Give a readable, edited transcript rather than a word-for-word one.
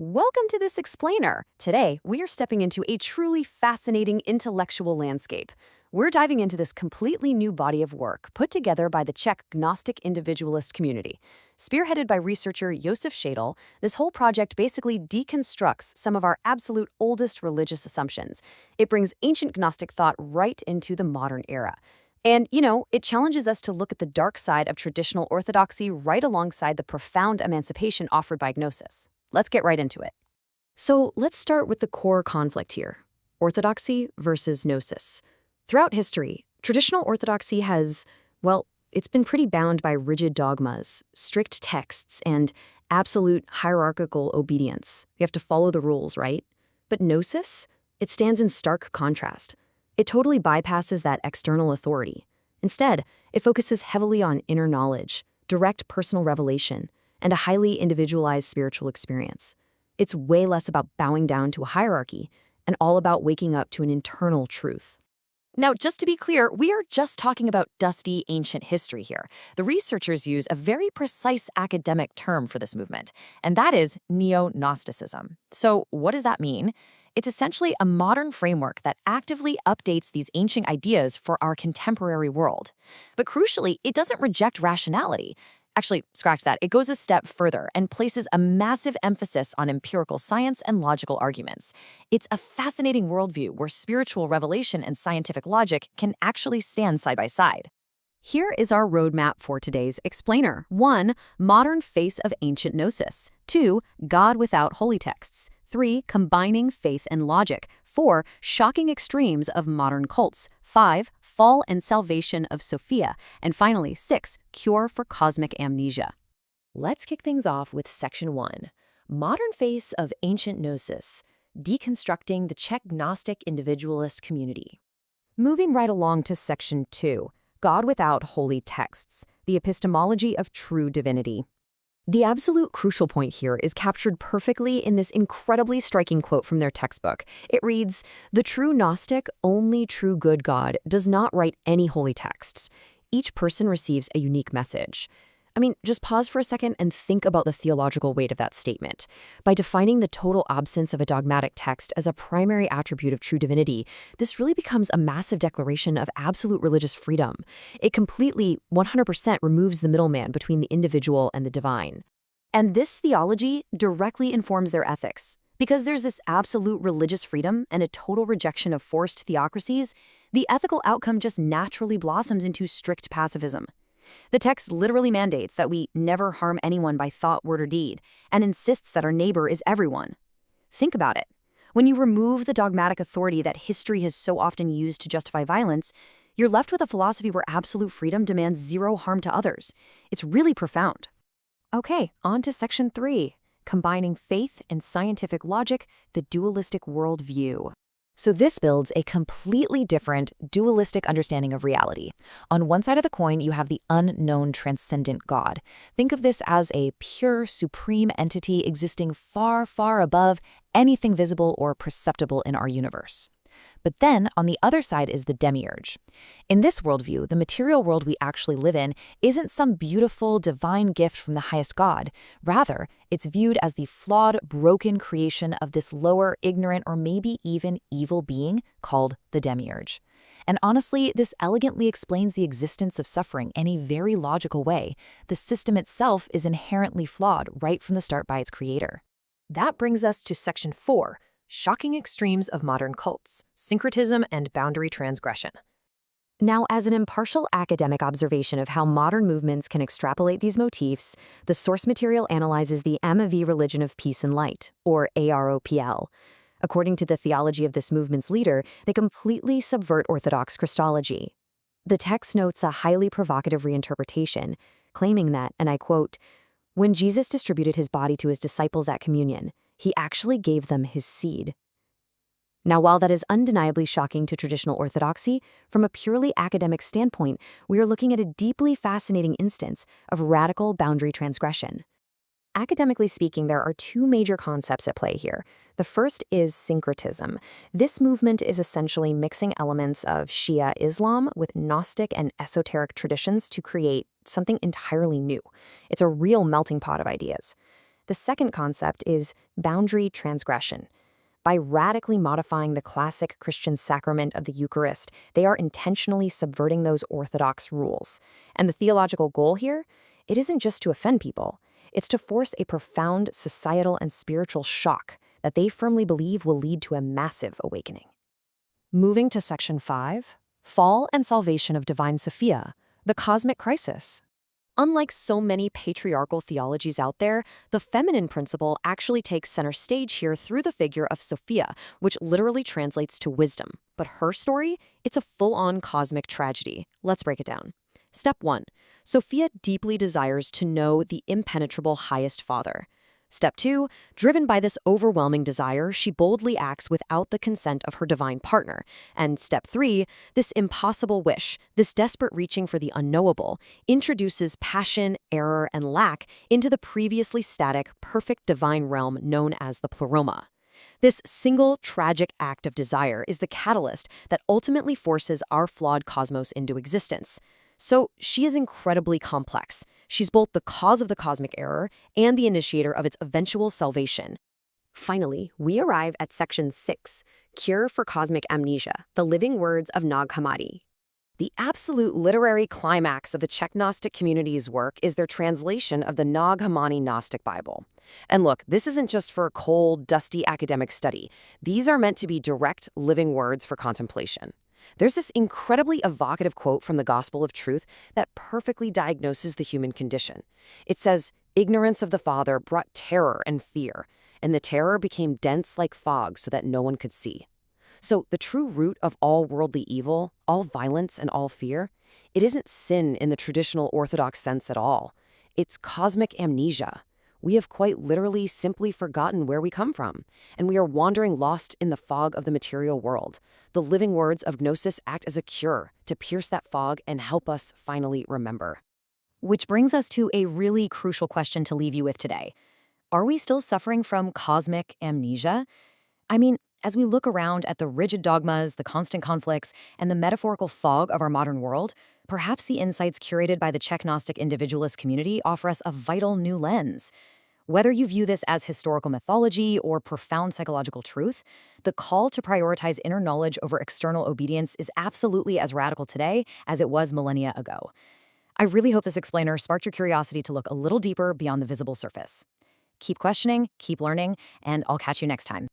Welcome to this explainer. Today, we are stepping into a truly fascinating intellectual landscape. We're diving into this completely new body of work put together by the Czech Gnostic individualist community. Spearheaded by researcher Josef Schadl, this whole project basically deconstructs some of our absolute oldest religious assumptions. It brings ancient Gnostic thought right into the modern era. And, it challenges us to look at the dark side of traditional orthodoxy right alongside the profound emancipation offered by Gnosis. Let's get right into it. So let's start with the core conflict here, orthodoxy versus gnosis. Throughout history, traditional orthodoxy has, it's been pretty bound by rigid dogmas, strict texts, and absolute hierarchical obedience. You have to follow the rules, right? But gnosis, it stands in stark contrast. It totally bypasses that external authority. Instead, it focuses heavily on inner knowledge, direct personal revelation, and a highly individualized spiritual experience. It's way less about bowing down to a hierarchy and all about waking up to an internal truth. Now, just to be clear, we are just talking about dusty ancient history here. The researchers use a very precise academic term for this movement, and that is neo-Gnosticism. So what does that mean? It's essentially a modern framework that actively updates these ancient ideas for our contemporary world. But crucially, it doesn't reject rationality. Actually, scratch that. It goes a step further and places a massive emphasis on empirical science and logical arguments. It's a fascinating worldview where spiritual revelation and scientific logic can actually stand side by side. Here is our roadmap for today's explainer. 1. Modern face of ancient gnosis. 2. God without holy texts. 3. Combining faith and logic. 4. Shocking extremes of modern cults. 5. Fall and salvation of Sophia. And finally, 6. Cure for cosmic amnesia. Let's kick things off with Section 1. Modern face of ancient gnosis. Deconstructing the Czech Gnostic individualist community. Moving right along to Section 2. God without holy texts, the epistemology of true divinity. The absolute crucial point here is captured perfectly in this incredibly striking quote from their textbook. It reads, "The true Gnostic, only true good God, does not write any holy texts. Each person receives a unique message." Just pause for a second and think about the theological weight of that statement. By defining the total absence of a dogmatic text as a primary attribute of true divinity, this really becomes a massive declaration of absolute religious freedom. It completely, 100% removes the middleman between the individual and the divine. And this theology directly informs their ethics. Because there's this absolute religious freedom and a total rejection of forced theocracies, the ethical outcome just naturally blossoms into strict pacifism. The text literally mandates that we never harm anyone by thought, word, or deed, and insists that our neighbor is everyone. Think about it. When you remove the dogmatic authority that history has so often used to justify violence, you're left with a philosophy where absolute freedom demands zero harm to others. It's really profound. Okay, on to Section 3, combining faith and scientific logic, the dualistic worldview. So this builds a completely different, dualistic understanding of reality. On one side of the coin, you have the unknown transcendent God. Think of this as a pure, supreme entity existing far, far above anything visible or perceptible in our universe. But then, on the other side is the demiurge. In this worldview, the material world we actually live in isn't some beautiful, divine gift from the highest God. Rather, it's viewed as the flawed, broken creation of this lower, ignorant, or maybe even evil being called the demiurge. And honestly, this elegantly explains the existence of suffering in a very logical way. The system itself is inherently flawed right from the start by its creator. That brings us to Section 4. Shocking extremes of modern cults, syncretism and boundary transgression. Now, as an impartial academic observation of how modern movements can extrapolate these motifs, the source material analyzes the MV religion of peace and light, or AROPL. According to the theology of this movement's leader, they completely subvert Orthodox Christology. The text notes a highly provocative reinterpretation, claiming that, and I quote, "When Jesus distributed his body to his disciples at communion, he actually gave them his seed." Now, while that is undeniably shocking to traditional orthodoxy, from a purely academic standpoint, we are looking at a deeply fascinating instance of radical boundary transgression. Academically speaking, there are two major concepts at play here. The first is syncretism. This movement is essentially mixing elements of Shia Islam with Gnostic and esoteric traditions to create something entirely new. It's a real melting pot of ideas. The second concept is boundary transgression. By radically modifying the classic Christian sacrament of the Eucharist, they are intentionally subverting those orthodox rules. And the theological goal here? It isn't just to offend people. It's to force a profound societal and spiritual shock that they firmly believe will lead to a massive awakening. Moving to Section 5, Fall and Salvation of Divine Sophia, the Cosmic Crisis. Unlike so many patriarchal theologies out there, the feminine principle actually takes center stage here through the figure of Sophia, which literally translates to wisdom. But her story? It's a full-on cosmic tragedy. Let's break it down. Step 1. Sophia deeply desires to know the impenetrable highest Father. Step 2, driven by this overwhelming desire, she boldly acts without the consent of her divine partner. And step 3, this impossible wish, this desperate reaching for the unknowable, introduces passion, error, and lack into the previously static, perfect divine realm known as the pleroma. This single, tragic act of desire is the catalyst that ultimately forces our flawed cosmos into existence. So she is incredibly complex. She's both the cause of the cosmic error and the initiator of its eventual salvation. Finally, we arrive at Section 6, Cure for Cosmic Amnesia, the living words of Nag Hammadi. The absolute literary climax of the Czech Gnostic community's work is their translation of the Nag Hammadi Gnostic Bible. And look, this isn't just for a cold, dusty academic study. These are meant to be direct, living words for contemplation. There's this incredibly evocative quote from the Gospel of Truth that perfectly diagnoses the human condition. It says, "Ignorance of the Father brought terror and fear, and the terror became dense like fog so that no one could see." So the true root of all worldly evil, all violence and all fear, it isn't sin in the traditional Orthodox sense at all. It's cosmic amnesia. We have quite literally simply forgotten where we come from, and we are wandering lost in the fog of the material world. The living words of Gnosis act as a cure to pierce that fog and help us finally remember. Which brings us to a really crucial question to leave you with today. Are we still suffering from cosmic amnesia? I mean, as we look around at the rigid dogmas, the constant conflicts, and the metaphorical fog of our modern world, perhaps the insights curated by the Czech Gnostic individualist community offer us a vital new lens. Whether you view this as historical mythology or profound psychological truth, the call to prioritize inner knowledge over external obedience is absolutely as radical today as it was millennia ago. I really hope this explainer sparked your curiosity to look a little deeper beyond the visible surface. Keep questioning, keep learning, and I'll catch you next time.